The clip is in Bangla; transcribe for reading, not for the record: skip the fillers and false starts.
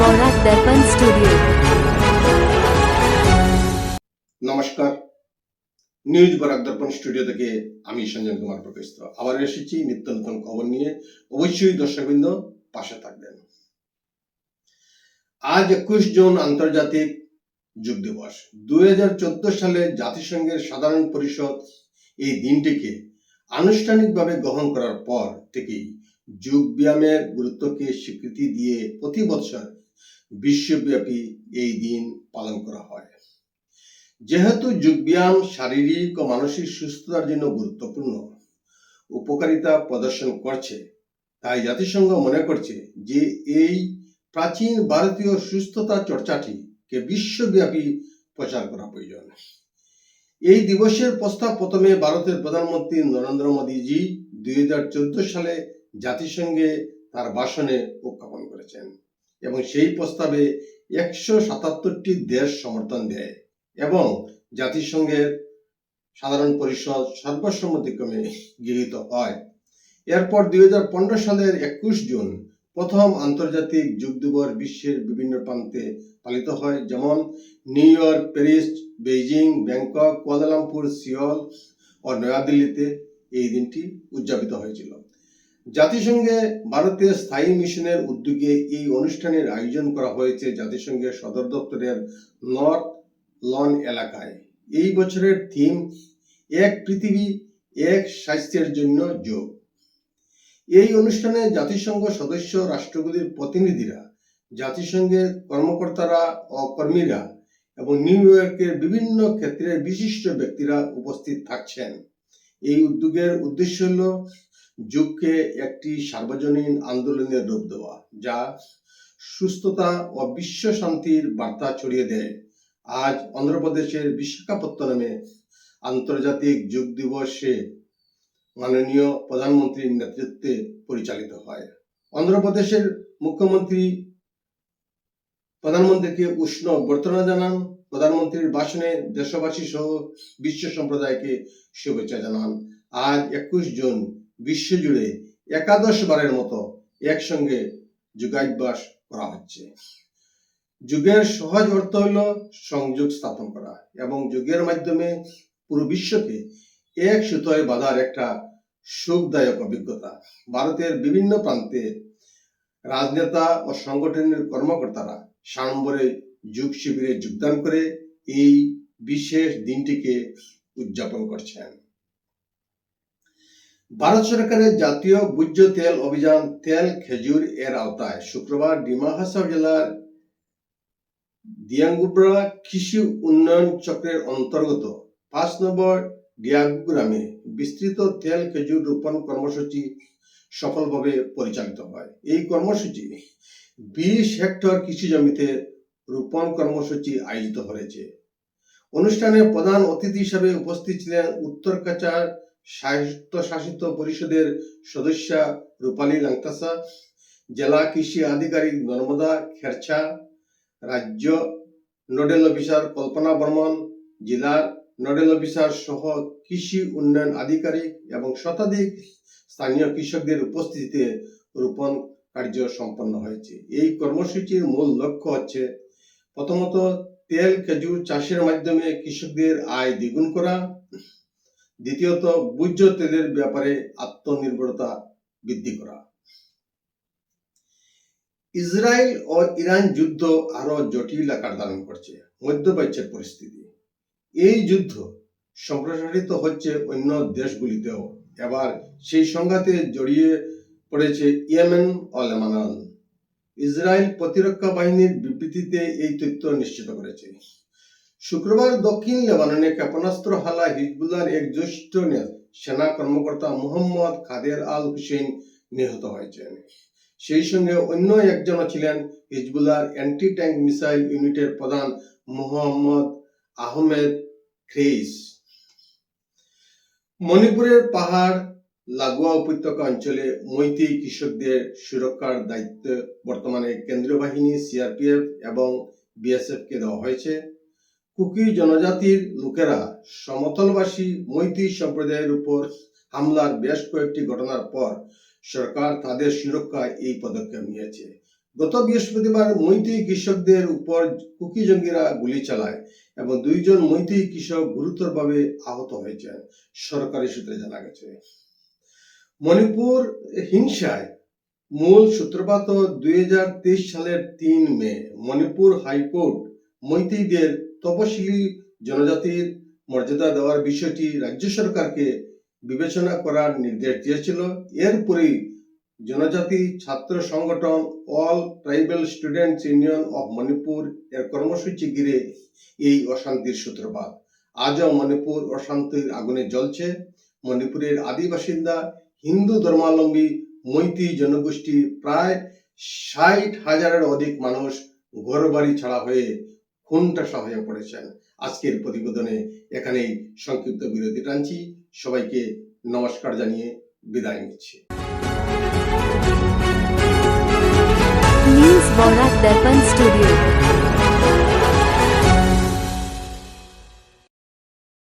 বরাক দর্পণ স্টুডিও। নমস্কার, নিউজ বরাক দর্পণ স্টুডিও থেকে আমি সঞ্জন কুমার প্রকাশিত আবার এসেছি নিত্য নতুন খবর নিয়ে। অবশ্যই দর্শকবৃন্দ পাশে থাকবেন। আজ 21 জুন আন্তর্জাতিক যোগ দিবস। 2014 সালে জাতিসংঘের সাধারণ পরিষদ এই দিনটিকে আনুষ্ঠানিকভাবে গ্রহণ করার পর থেকেই যোগ ব্যায়ামের গুরুত্বকে স্বীকৃতি দিয়ে প্রতি বছর বিশ্বব্যাপী এই দিন পালন করা হয়। যেহেতু যোগব্যায়াম শারীরিক ও মানসিক সুস্থতার জন্য গুরুত্বপূর্ণ উপকারিতা প্রদর্শন করছে, তাই জাতিসংঘ মনে করছে যে এই প্রাচীন ভারতীয় সুস্থতা চর্চাটিকে বিশ্বব্যাপী প্রচার করা প্রয়োজন। এই দিবসের প্রস্তাব প্রথমে ভারতের প্রধানমন্ত্রী নরেন্দ্র মোদীজি 2014 সালে জাতিসংঘে তার ভাষণে উত্থাপন করেছেন এবং সেই প্রস্তাবে 177টি দেশ সমর্থন দেয় এবং জাতিসংঘের সাধারণ পরিষদ সর্বসম্মতিক্রমে গৃহীত হয়। এরপর 2015 সালের 21 জুন প্রথম আন্তর্জাতিক যোগ দিবস বিশ্বের বিভিন্ন প্রান্তে পালিত হয়, যেমন New York, Paris, Beijing, Bangkok, Kuala Lumpur, Seoul ও নয়াদিল্লিতে এই দিনটি উদযাপিত হয়েছিল। জাতিসংঘে ভারতের স্থায়ী মিশনের উদ্যোগে এই অনুষ্ঠানের আয়োজন করা হয়েছে জাতিসংঘের সদর দপ্তরের নর্থ লন এলাকায়। এই বছরের থিম এক পৃথিবী এক স্বাস্থ্যের জন্য যোগ। এই অনুষ্ঠানে জাতিসংঘ সদস্য রাষ্ট্রগুলির প্রতিনিধিরা, জাতিসংঘের কর্মকর্তারা ও কর্মীরা এবং নিউ ইয়র্কের বিভিন্ন ক্ষেত্রের বিশিষ্ট ব্যক্তিরা উপস্থিত থাকছেন। এই উদ্যোগের উদ্দেশ্য হল যোগকে একটি সার্বজনীন আন্দোলনের রূপ দেওয়া, যা সুস্থতা ও বিশ্ব শান্তির বার্তা ছড়িয়ে দেয়। আজ অন্ধ্রপ্রদেশের বিশাখাপত্তনমে আন্তর্জাতিক যোগ দিবসে মাননীয় প্রধানমন্ত্রীর নেতৃত্বে পরিচালিত হয়। অন্ধ্রপ্রদেশের মুখ্যমন্ত্রী প্রধানমন্ত্রীকে উষ্ণ অভ্যর্থনা জানান। প্রধানমন্ত্রীর ভাষণে দেশবাসী সহ বিশ্ব সম্প্রদায়কে শুভেচ্ছা জানান। আজ 21 জুন বিশ্বজুড়ে একাদশ বারের মতো একসঙ্গে যোগাভ্যাস করা হচ্ছে। যোগের সহজ অর্থ হল সংযোগ স্থাপন করা এবং যোগের মাধ্যমে পুরো বিশ্বকে এক সুতোয় বাঁধার একটা সুখদায়ক অভিজ্ঞতা। ভারতের বিভিন্ন প্রান্তে রাজনেতা ও সংগঠনের কর্মকর্তারা সাড়ম্বরে যোগ শিবিরে যোগদান করে এই বিশেষ দিনটিকে উদযাপন করছেন। ভারত সরকারের জাতীয় ভোজ্য তেল অভিযান তেল খেজুর এর আওতায় শুক্রবার ডিমা হাসাও জেলার দিয়াঙ্গুব্রা কৃষি উন্নয়ন চক্রের অন্তর্গত 5 নম্বর ডিয়াগু গ্রামে বিস্তৃত তেল খেজুর রোপণ কর্মসূচি সফলভাবে পরিচালিত হয়। এই কর্মসূচি 20 হেক্টর কৃষি জমিতে রোপণ কর্মসূচি আয়োজিত হয়েছে। অনুষ্ঠানে প্রধান অতিথি হিসাবে উপস্থিত ছিলেন উত্তর কাছাড় স্বায়ত্তশাসিত পরিষদের সদস্যা রূপালী লাংতাসা, জেলা কৃষি আধিকারিক নর্মদা খেরছা, রাজ্য নোডেল অফিসার কল্পনা বর্মন, জেলার নোডেল অফিসার সহ কৃষি উন্নয়ন আধিকারিক এবং শতাধিক স্থানীয় কৃষকদের উপস্থিতিতে রোপণ কার্য সম্পন্ন হয়েছে। এই কর্মসূচির মূল লক্ষ্য হচ্ছে প্রথমত তেল খেজুর চাষের মাধ্যমে কৃষকদের আয় দ্বিগুণ করা, দ্বিতীয়ত ভোজ্য তেলের ব্যাপারে আত্মনির্ভরতা বৃদ্ধি করা। ইসরায়েল ও ইরান যুদ্ধ আরো জটিল আকার ধারণ করছে। মধ্যপ্রাচ্যের পরিস্থিতি, এই যুদ্ধ সম্প্রসারিত হচ্ছে অন্য দেশগুলিতেও। এবার সেই সংঘাতে জড়িয়ে পড়েছে ইয়েমেন ও লেবানন। ইসরায়েল প্রতিরক্ষা বাহিনীর বিবৃতিতে এই তথ্য নিশ্চিত করেছে। শুক্রবার দক্ষিণ লেবাননে ক্ষেপণাস্ত্র হামলা হিজবুল্লাহর এক জ্যেষ্ঠ সেনা কর্মকর্তা মুহাম্মদ কাদের আল হুসেইন নিহত হয়েছেন। সেই সঙ্গে অন্য একজনও ছিলেন হিজবুল্লাহর অ্যান্টি ট্যাঙ্ক মিসাইল ইউনিটের প্রধান মোহাম্মদ আহমেদ খেইস। মণিপুরের পাহাড় লাগোয়া উপত্যকা অঞ্চলে মৈতৈ কৃষকদের সুরক্ষার দায়িত্ব বর্তমানে কেন্দ্রীয় বাহিনী, সিআরপিএফ এবং বিএসএফ কে দেওয়া হয়েছে। কুকি জনজাতির লোকেরা সমতলবাসী মৈতৈ সম্প্রদায়ের উপর হামলার বেশ কয়েকটি ঘটনার পর সরকার তাদের সুরক্ষায় এই পদক্ষেপ নিয়েছে। গত বৃহস্পতিবার মৈতৈ কৃষকদের উপর কুকি জঙ্গিরা গুলি চালায় এবং 2 জন মৈতৈ কৃষক গুরুতরভাবে আহত হয়েছেন, সরকারি সূত্রে জানা গেছে। মণিপুর হিংসায় মূল সূত্রপাত 2023 সালের 3 মে। মণিপুর হাইকোর্ট মৈতৈদের তপশিলি জনজাতির মর্যাদা দেওয়ার বিষয়টি রাজ্য সরকারকে বিবেচনা করার নির্দেশ দিয়েছিল। এরপরই জনজাতি ছাত্র সংগঠন all tribal students union of Manipur এর কর্মসূচি ঘিরে এই অশান্তির সূত্রপাত। আজও মণিপুর অশান্তির আগুনে জ্বলছে। মণিপুরের আদিবাসিন্দা হিন্দু ধর্মাবলম্বী মৈতৈ জনগোষ্ঠী প্রায় 60,000-এর অধিক মানুষ ঘরবাড়ি ছাড়া হয়ে খুনটাসা হয়ে পড়েছেন। আজকের প্রতিবেদনে এখানেই সংক্ষিপ্ত বিরতি টানছি। সবাইকে নমস্কার জানিয়ে বিদায় নিচ্ছি। न्यूज बौरा दर्पण